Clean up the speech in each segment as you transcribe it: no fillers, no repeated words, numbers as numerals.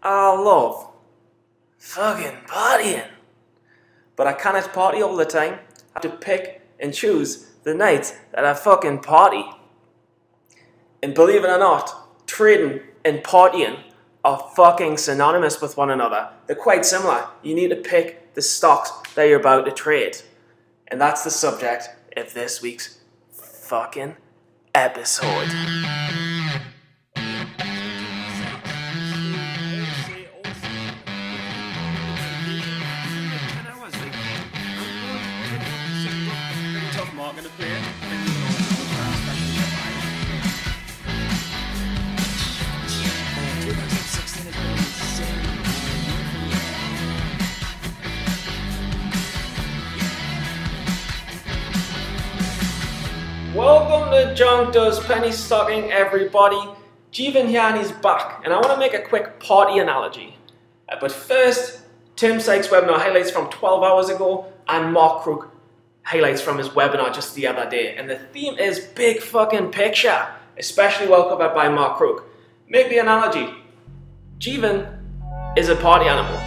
I love fucking partying. But I cannot party all the time. I have to pick and choose the nights that I fucking party. And believe it or not, trading and partying are fucking synonymous with one another. They're quite similar. You need to pick the stocks that you're about to trade. And that's the subject of this week's fucking episode. Welcome to Jonk does PennyStocking, everybody. Jeevan here and he's back, and I want to make a quick party analogy. But first, Tim Sykes webinar highlights from 12 hours ago, and Mark Crook highlights from his webinar just the other day. And the theme is big fucking picture, especially well covered by Mark Crook. Make the analogy. Jeevan is a party animal.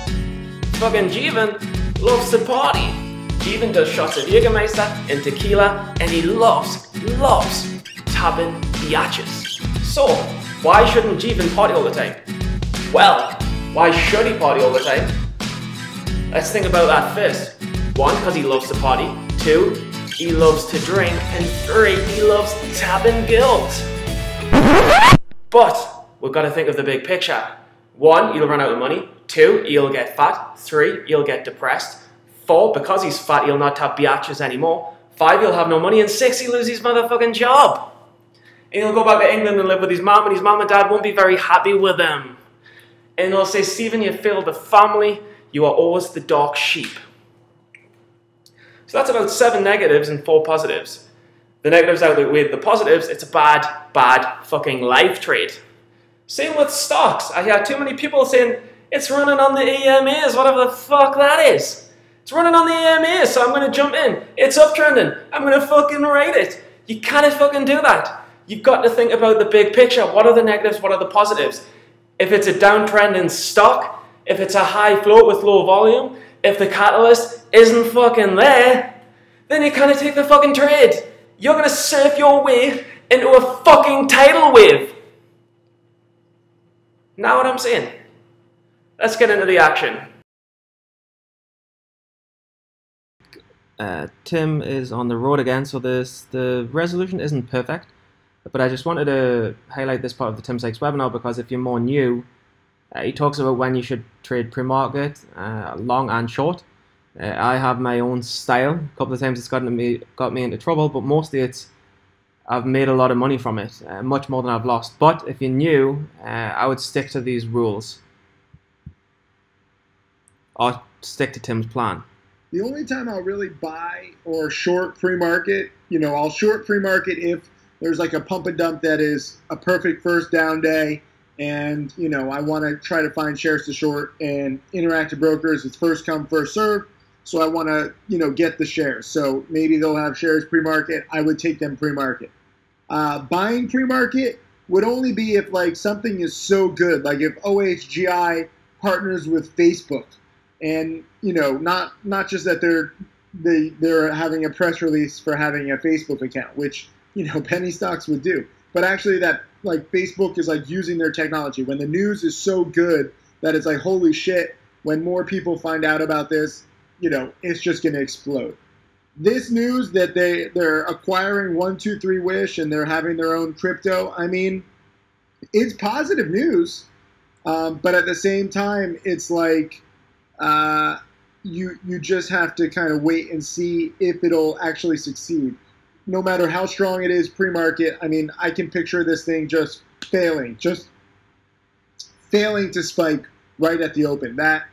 Fucking Jeevan loves to party. Jeevan does shots of Jägermeister and tequila, and he loves tapping biatches. So, why shouldn't Jeevan party all the time? Well, why should he party all the time? Let's think about that first. 1, because he loves to party. 2, he loves to drink. And 3, he loves tapping girls. But, we've got to think of the big picture. 1, he'll run out of money. 2, he'll get fat. 3, he'll get depressed. 4, because he's fat, he'll not tap biatches anymore. 5, he'll have no money. And 6, he'll lose his motherfucking job. And he'll go back to England and live with his mom, and his mom and dad won't be very happy with him. And they'll say, Stephen, you failed the family. You are always the dark sheep. So that's about 7 negatives and 4 positives. The negatives outweigh the positives. It's a bad fucking life trade. Same with stocks. I hear too many people saying, it's running on the EMAs, whatever the fuck that is. It's running on the EMAs, so I'm going to jump in. It's uptrending. I'm going to fucking ride it. You can't fucking do that. You've got to think about the big picture. What are the negatives? What are the positives? If it's a downtrend in stock, if it's a high float with low volume, if the catalyst isn't fucking there, then you can't take the fucking trade. You're going to surf your way into a fucking tidal wave. Know what I'm saying? Let's get into the action. Tim is on the road again, so the resolution isn't perfect, but I just wanted to highlight this part of the Tim Sykes webinar because if you're more new, he talks about when you should trade pre-market, long and short. I have my own style. A couple of times it's got me into trouble, but mostly I've made a lot of money from it, much more than I've lost. But if you're new, I would stick to these rules, or stick to Tim's plan. The only time I'll really buy or short pre-market, I'll short pre-market if there's like a pump and dump that is a perfect first down day and, I want to try to find shares to short, and Interactive Brokers, it's first come, first serve. So I want to, get the shares. So maybe they'll have shares pre-market. I would take them pre-market. Buying pre-market would only be if like something is so good, like if OHGI partners with Facebook. And not just that they're having a press release for having a Facebook account, which penny stocks would do, but actually that like Facebook is like using their technology. When the news is so good that it's like holy shit, when more people find out about this, it's just going to explode. This news that they're acquiring 123 Wish and they're having their own crypto. I mean, it's positive news, but at the same time, it's like. You just have to kind of wait and see if it'll actually succeed. No matter how strong it is pre-market, I mean, I can picture this thing just failing to spike right at the open. That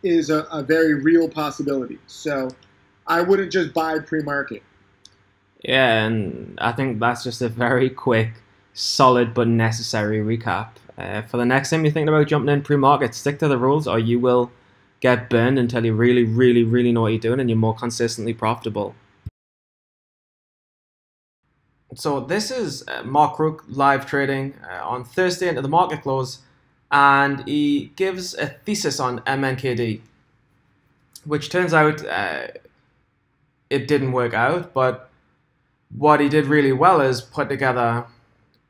is a very real possibility. So I wouldn't just buy pre-market. Yeah, and I think that's just a very quick, solid but necessary recap. For the next time you're thinking about jumping in pre-market, stick to the rules or you will get burned until you really know what you're doing and you're more consistently profitable. So this is Mark Crook live trading on Thursday into the market close. and he gives a thesis on MNKD, which turns out it didn't work out, but what he did really well is put together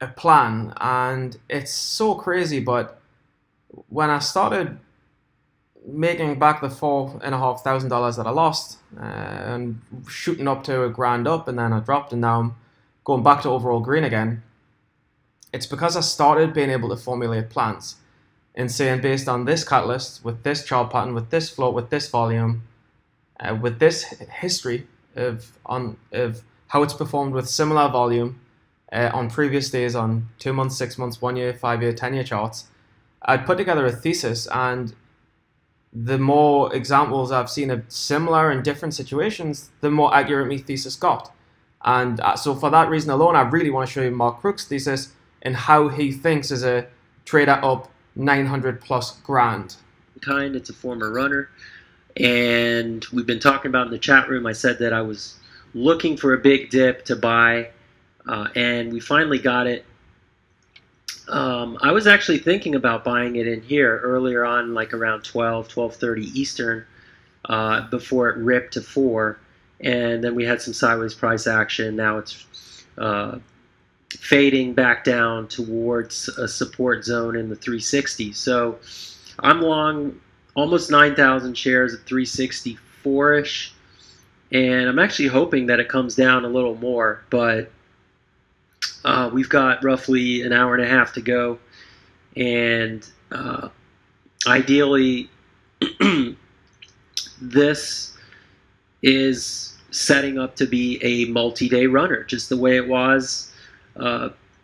a plan, and it's so crazy, but when I started making back the $4,500 that I lost and shooting up to $1,000 up, and then I dropped, and now I'm going back to overall green again, it's because I started being able to formulate plans and saying, based on this catalyst, with this chart pattern, with this float, with this volume, with this history of how it's performed with similar volume on previous days, on 2 months, 6 months, 1 year, 5 year, 10 year charts, I'd put together a thesis, and the more examples I've seen of similar and different situations, the more accurate my thesis got. And so for that reason alone, I really want to show you Mark Crook's thesis and how he thinks as a trader up 900 plus grand. It's a former runner, and we've been talking about in the chat room. I said that I was looking for a big dip to buy, and we finally got it. I was actually thinking about buying it in here earlier on, like around 12:30 Eastern, before it ripped to 4, and then we had some sideways price action. Now it's fading back down towards a support zone in the 360. So I'm long almost 9,000 shares at 364-ish, and I'm actually hoping that it comes down a little more, but we've got roughly an hour and a half to go, and ideally this is setting up to be a multi-day runner, just the way it was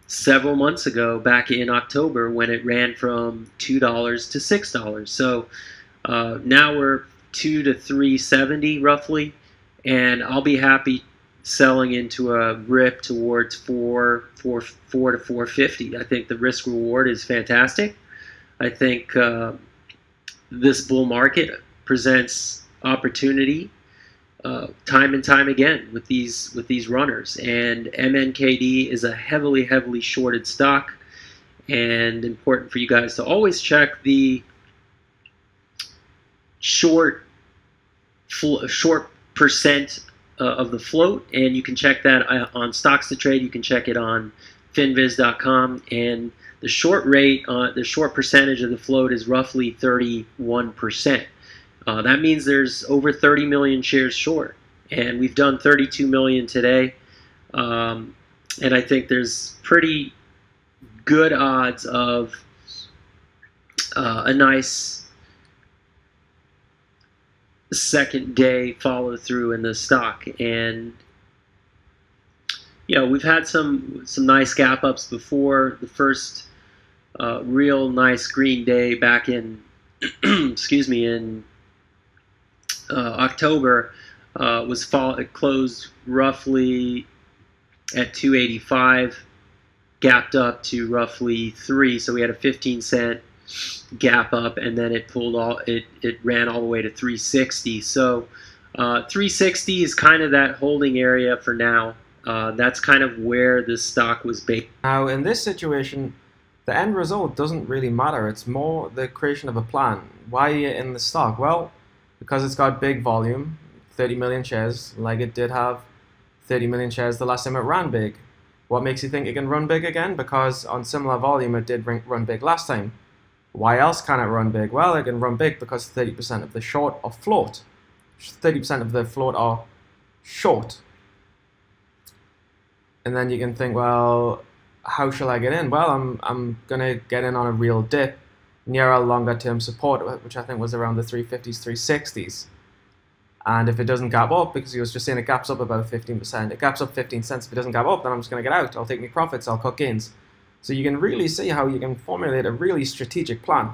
several months ago back in October when it ran from $2 to $6. So now we're 2 to 370 roughly, and I'll be happy selling into a rip towards 4 to 450. I think the risk reward is fantastic. I think this bull market presents opportunity time and time again with these runners, and MNKD is a heavily shorted stock, and important for you guys to always check the short percent of the float, and you can check that on Stocks to Trade. You can check it on finviz.com, and the short rate, the short percentage of the float is roughly 31%. That means there's over 30 million shares short, and we've done 32 million today, and I think there's pretty good odds of a nice second day follow through in the stock. And we've had some nice gap ups before. The first real nice green day back in excuse me, in October it closed roughly at 285, gapped up to roughly 3, so we had a 15-cent gap up, and then it ran all the way to 360. So 360 is kind of that holding area for now. That's kind of where this stock was based. Now in this situation, the end result doesn't really matter. It's more the creation of a plan. Why are you in the stock? Well, because it's got big volume, 30 million shares, like it did have 30 million shares the last time it ran big. What makes you think it can run big again? Because on similar volume it did run big last time. Why else can it run big? Well, it can run big because 30% of the short are float. 30% of the float are short. And then you can think, well, how shall I get in? Well, I'm going to get in on a real dip near a longer term support, which I think was around the 350s, 360s. And if it doesn't gap up, because he was just saying it gaps up about 15%, it gaps up 15 cents. If it doesn't gap up, then I'm just going to get out. I'll take my profits, I'll cut gains. So you can really see how you can formulate a really strategic plan.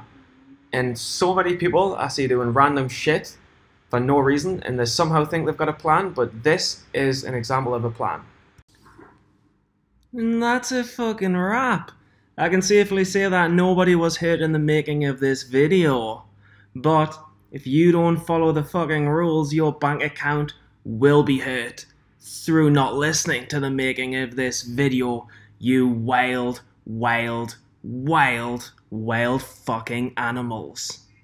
And so many people I see doing random shit for no reason, and they somehow think they've got a plan, but this is an example of a plan. And that's a fucking wrap. I can safely say that nobody was hurt in the making of this video. But if you don't follow the fucking rules, your bank account will be hurt through not listening to the making of this video, you wild wild, wild fucking animals.